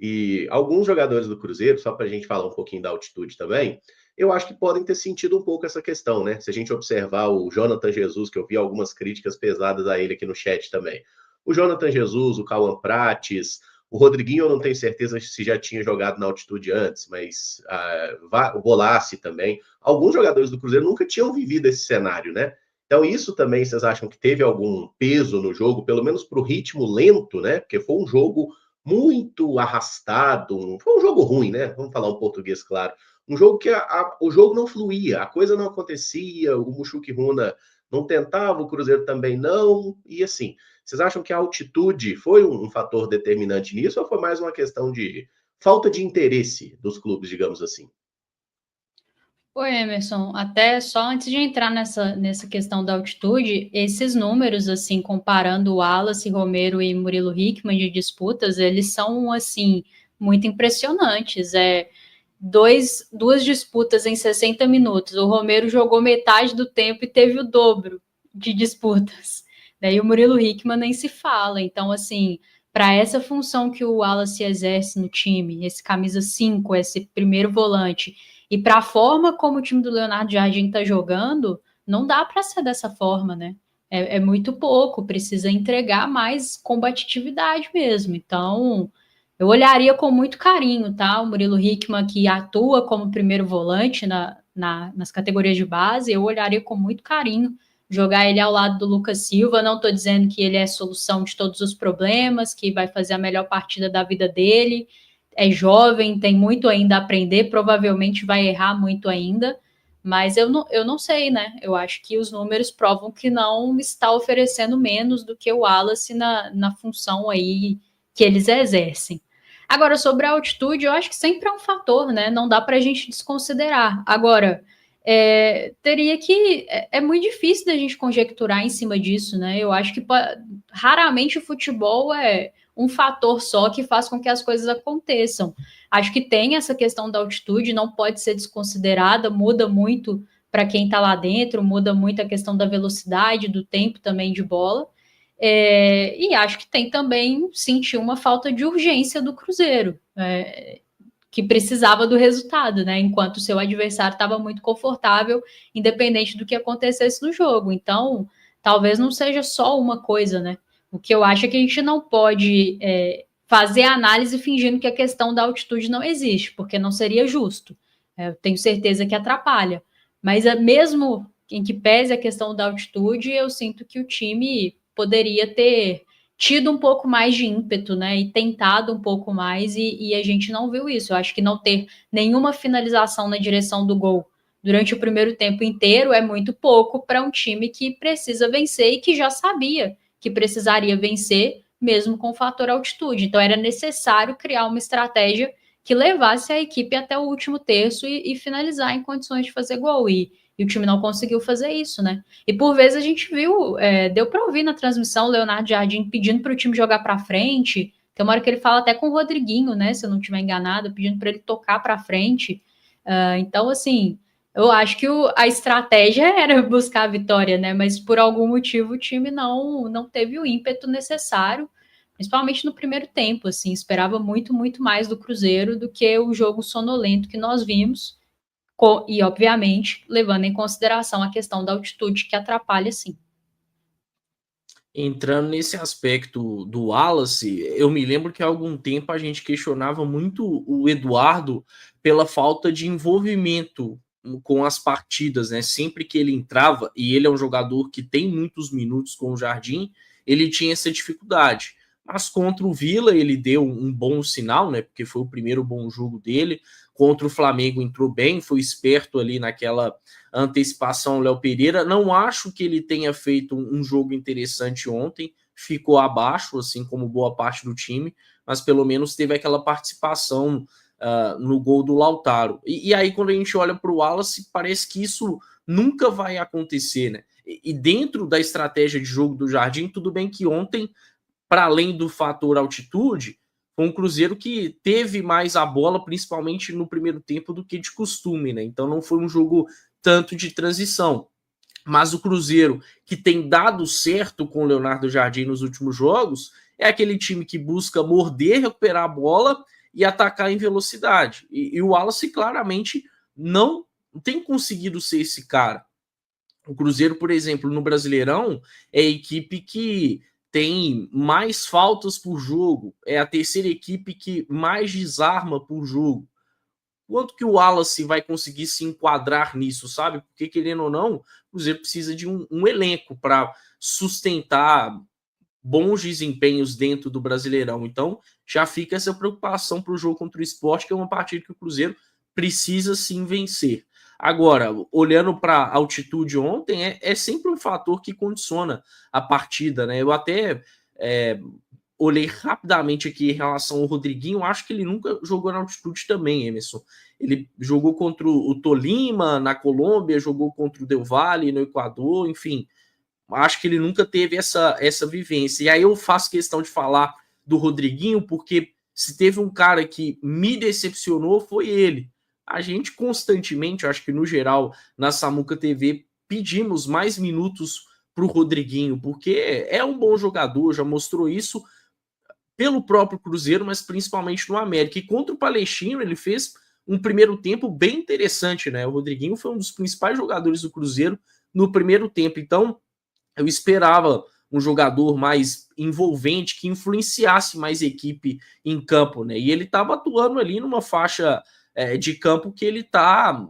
E alguns jogadores do Cruzeiro, só para a gente falar um pouquinho da altitude também, eu acho que podem ter sentido um pouco essa questão, né? Se a gente observar o Jonathan Jesus, que eu vi algumas críticas pesadas a ele aqui no chat também. O Jonathan Jesus, o Cauã Prates, o Rodriguinho, eu não tenho certeza se já tinha jogado na altitude antes, mas o Bolassi também. Alguns jogadores do Cruzeiro nunca tinham vivido esse cenário, né? Então, isso também, vocês acham que teve algum peso no jogo, pelo menos para o ritmo lento, né? Porque foi um jogo muito arrastado, foi um jogo ruim, né? Vamos falar um português claro. Um jogo que o jogo não fluía, a coisa não acontecia, o Mushuki Runa não tentava, o Cruzeiro também não, e assim, vocês acham que a altitude foi um fator determinante nisso ou foi mais uma questão de falta de interesse dos clubes, digamos assim? Oi, Emerson, até só antes de entrar nessa questão da altitude, esses números, assim, comparando o Wallace, Romero e Murilo Hickman de disputas, eles são, assim, muito impressionantes. Duas disputas em 60 minutos. O Romero jogou metade do tempo e teve o dobro de disputas. Daí o Murilo Hickman nem se fala. Então, assim, para essa função que o Wallace exerce no time, esse camisa 5, esse primeiro volante, e para a forma como o time do Leonardo Jardim está jogando, não dá para ser dessa forma, né? É muito pouco, precisa entregar mais combatividade mesmo. Então, eu olharia com muito carinho, tá? O Murilo Hickman, que atua como primeiro volante nas categorias de base, eu olharia com muito carinho jogar ele ao lado do Lucas Silva. Não estou dizendo que ele é a solução de todos os problemas, que vai fazer a melhor partida da vida dele. É jovem, tem muito ainda a aprender, provavelmente vai errar muito ainda, mas eu não sei, né? Eu acho que os números provam que não está oferecendo menos do que o Wallace na função aí que eles exercem. Agora, sobre a altitude, eu acho que sempre é um fator, né? Não dá para a gente desconsiderar. Agora, teria que. É muito difícil da gente conjecturar em cima disso, né? Eu acho que raramente o futebol é um fator só que faz com que as coisas aconteçam. Acho que tem essa questão da altitude, não pode ser desconsiderada, muda muito para quem está lá dentro, muda muito a questão da velocidade, do tempo também de bola. E acho que tem também sentir uma falta de urgência do Cruzeiro, que precisava do resultado, né? Enquanto o seu adversário estava muito confortável, independente do que acontecesse no jogo. Então, talvez não seja só uma coisa, né? O que eu acho é que a gente não pode fazer a análise fingindo que a questão da altitude não existe, porque não seria justo. Eu tenho certeza que atrapalha. Mas mesmo em que pese a questão da altitude, eu sinto que o time poderia ter tido um pouco mais de ímpeto, né? E tentado um pouco mais, e a gente não viu isso. Eu acho que não ter nenhuma finalização na direção do gol durante o primeiro tempo inteiro é muito pouco para um time que precisa vencer e que já sabia que precisaria vencer, mesmo com o fator altitude. Então era necessário criar uma estratégia que levasse a equipe até o último terço e finalizar em condições de fazer gol. E o time não conseguiu fazer isso, né? E por vezes a gente viu, deu para ouvir na transmissão o Leonardo Jardim pedindo para o time jogar para frente. Tem uma hora que ele fala até com o Rodriguinho, né? Se eu não estiver enganado, pedindo para ele tocar para frente. Então, assim, eu acho que a estratégia era buscar a vitória, né? Mas por algum motivo o time não teve o ímpeto necessário, principalmente no primeiro tempo. Assim, esperava muito, muito mais do Cruzeiro do que o jogo sonolento que nós vimos. E, obviamente, levando em consideração a questão da altitude, que atrapalha, sim. Entrando nesse aspecto do Wallace, eu me lembro que há algum tempo a gente questionava muito o Eduardo pela falta de envolvimento com as partidas, né? Sempre que ele entrava, e ele é um jogador que tem muitos minutos com o Jardim, ele tinha essa dificuldade. Mas contra o Vila ele deu um bom sinal, né? Porque foi o primeiro bom jogo dele. Contra o Flamengo entrou bem, foi esperto ali naquela antecipação Léo Pereira. Não acho que ele tenha feito um jogo interessante ontem, ficou abaixo, assim como boa parte do time, mas pelo menos teve aquela participação no gol do Lautaro. E aí, quando a gente olha para o Wallace, parece que isso nunca vai acontecer, né? E dentro da estratégia de jogo do Jardim, tudo bem que ontem, para além do fator altitude, foi um Cruzeiro que teve mais a bola, principalmente no primeiro tempo, do que de costume, né? Então não foi um jogo tanto de transição. Mas o Cruzeiro, que tem dado certo com o Leonardo Jardim nos últimos jogos, é aquele time que busca morder, recuperar a bola e atacar em velocidade. E o Wallace claramente não tem conseguido ser esse cara. O Cruzeiro, por exemplo, no Brasileirão, é a equipe que tem mais faltas por jogo, é a terceira equipe que mais desarma por jogo. Quanto que o Wallace vai conseguir se enquadrar nisso, sabe? Porque, querendo ou não, o Cruzeiro precisa de um elenco para sustentar bons desempenhos dentro do Brasileirão. Então, já fica essa preocupação para o jogo contra o Sport, que é uma partida que o Cruzeiro precisa sim vencer. Agora, olhando para a altitude ontem, é sempre um fator que condiciona a partida, né? Eu até olhei rapidamente aqui em relação ao Rodriguinho, acho que ele nunca jogou na altitude também, Emerson. Ele jogou contra o Tolima, na Colômbia, jogou contra o Del Valle, no Equador, enfim. Acho que ele nunca teve essa vivência. E aí eu faço questão de falar do Rodriguinho, porque se teve um cara que me decepcionou, foi ele. A gente constantemente, acho que no geral, na Samuca TV, pedimos mais minutos para o Rodriguinho, porque é um bom jogador, já mostrou isso pelo próprio Cruzeiro, mas principalmente no América. E contra o Palestino, ele fez um primeiro tempo bem interessante, né? O Rodriguinho foi um dos principais jogadores do Cruzeiro no primeiro tempo. Então, eu esperava um jogador mais envolvente, que influenciasse mais a equipe em campo, né? E ele estava atuando ali numa faixa de campo que ele está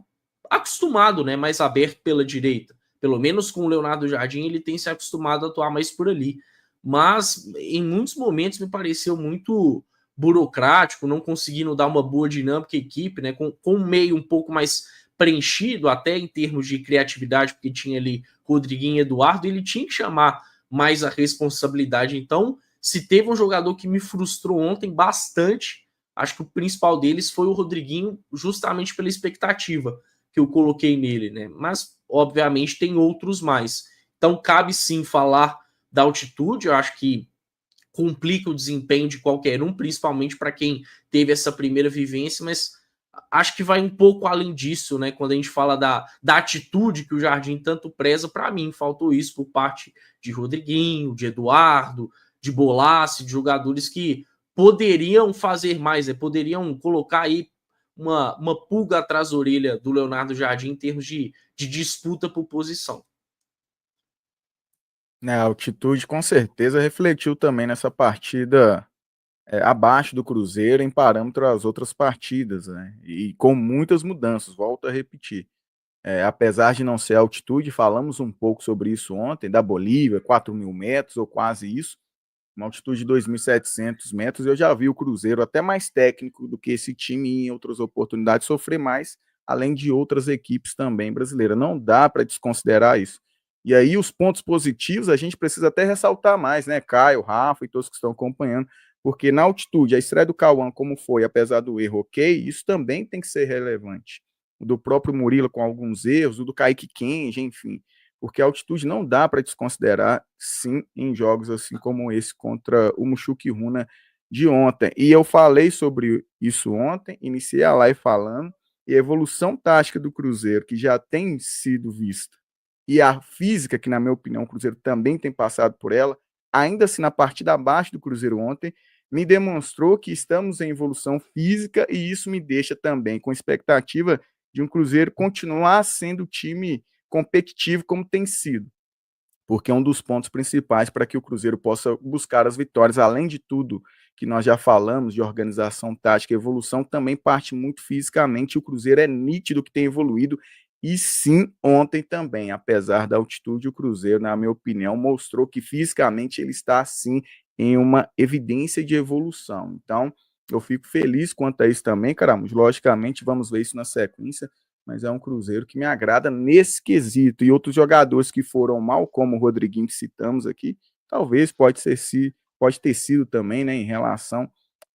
acostumado, né? Mais aberto pela direita. Pelo menos com o Leonardo Jardim, ele tem se acostumado a atuar mais por ali. Mas em muitos momentos me pareceu muito burocrático, não conseguindo dar uma boa dinâmica à equipe, né? Com um meio um pouco mais preenchido, até em termos de criatividade, porque tinha ali Rodriguinho e Eduardo, ele tinha que chamar mais a responsabilidade. Então, se teve um jogador que me frustrou ontem bastante, acho que o principal deles foi o Rodriguinho, justamente pela expectativa que eu coloquei nele, né? Mas, obviamente, tem outros mais. Então, cabe sim falar da altitude, eu acho que complica o desempenho de qualquer um, principalmente para quem teve essa primeira vivência, mas acho que vai um pouco além disso, né? Quando a gente fala da atitude que o Jardim tanto preza, para mim faltou isso por parte de Rodriguinho, de Eduardo, de Bolassi, de jogadores que poderiam fazer mais, né? Poderiam colocar aí uma pulga atrás da orelha do Leonardo Jardim em termos de disputa por posição. A altitude com certeza refletiu também nessa partida abaixo do Cruzeiro em parâmetro às outras partidas, né? E com muitas mudanças, volto a repetir. Apesar de não ser altitude, falamos um pouco sobre isso ontem, da Bolívia, 4.000 metros ou quase isso, uma altitude de 2.700 metros, eu já vi o Cruzeiro até mais técnico do que esse time em outras oportunidades sofrer mais, além de outras equipes também brasileiras. Não dá para desconsiderar isso. E aí os pontos positivos a gente precisa até ressaltar mais, né? Caio, Rafa e todos que estão acompanhando, porque na altitude, a estreia do Cauã como foi, apesar do erro, ok, isso também tem que ser relevante. O do próprio Murilo com alguns erros, o do Kaique Kenji, enfim, porque a altitude não dá para desconsiderar, sim, em jogos assim como esse contra o Mushuki Runa de ontem. E eu falei sobre isso ontem, iniciei a live falando, e a evolução tática do Cruzeiro, que já tem sido vista, e a física, que na minha opinião o Cruzeiro também tem passado por ela, ainda assim na partida abaixo do Cruzeiro ontem, me demonstrou que estamos em evolução física e isso me deixa também com expectativa de um Cruzeiro continuar sendo time competitivo como tem sido, porque é um dos pontos principais para que o Cruzeiro possa buscar as vitórias, além de tudo que nós já falamos de organização tática e evolução, também parte muito fisicamente, o Cruzeiro é nítido que tem evoluído, e sim, ontem também, apesar da altitude, o Cruzeiro, na minha opinião, mostrou que fisicamente ele está, sim, em uma evidência de evolução. Então, eu fico feliz quanto a isso também, Caramuz. Logicamente, vamos ver isso na sequência, mas é um Cruzeiro que me agrada nesse quesito. E outros jogadores que foram mal, como o Rodriguinho que citamos aqui, talvez pode ter sido também, né, em relação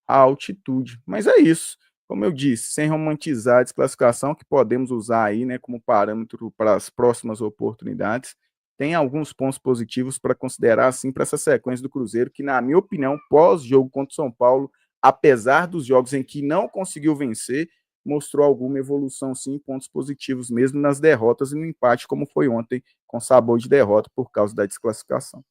à altitude. Mas é isso. Como eu disse, sem romantizar a desclassificação, que podemos usar aí, né, como parâmetro para as próximas oportunidades, tem alguns pontos positivos para considerar, assim, para essa sequência do Cruzeiro, que, na minha opinião, pós-jogo contra o São Paulo, apesar dos jogos em que não conseguiu vencer, mostrou alguma evolução, sim, pontos positivos, mesmo nas derrotas e no empate, como foi ontem, com sabor de derrota por causa da desclassificação.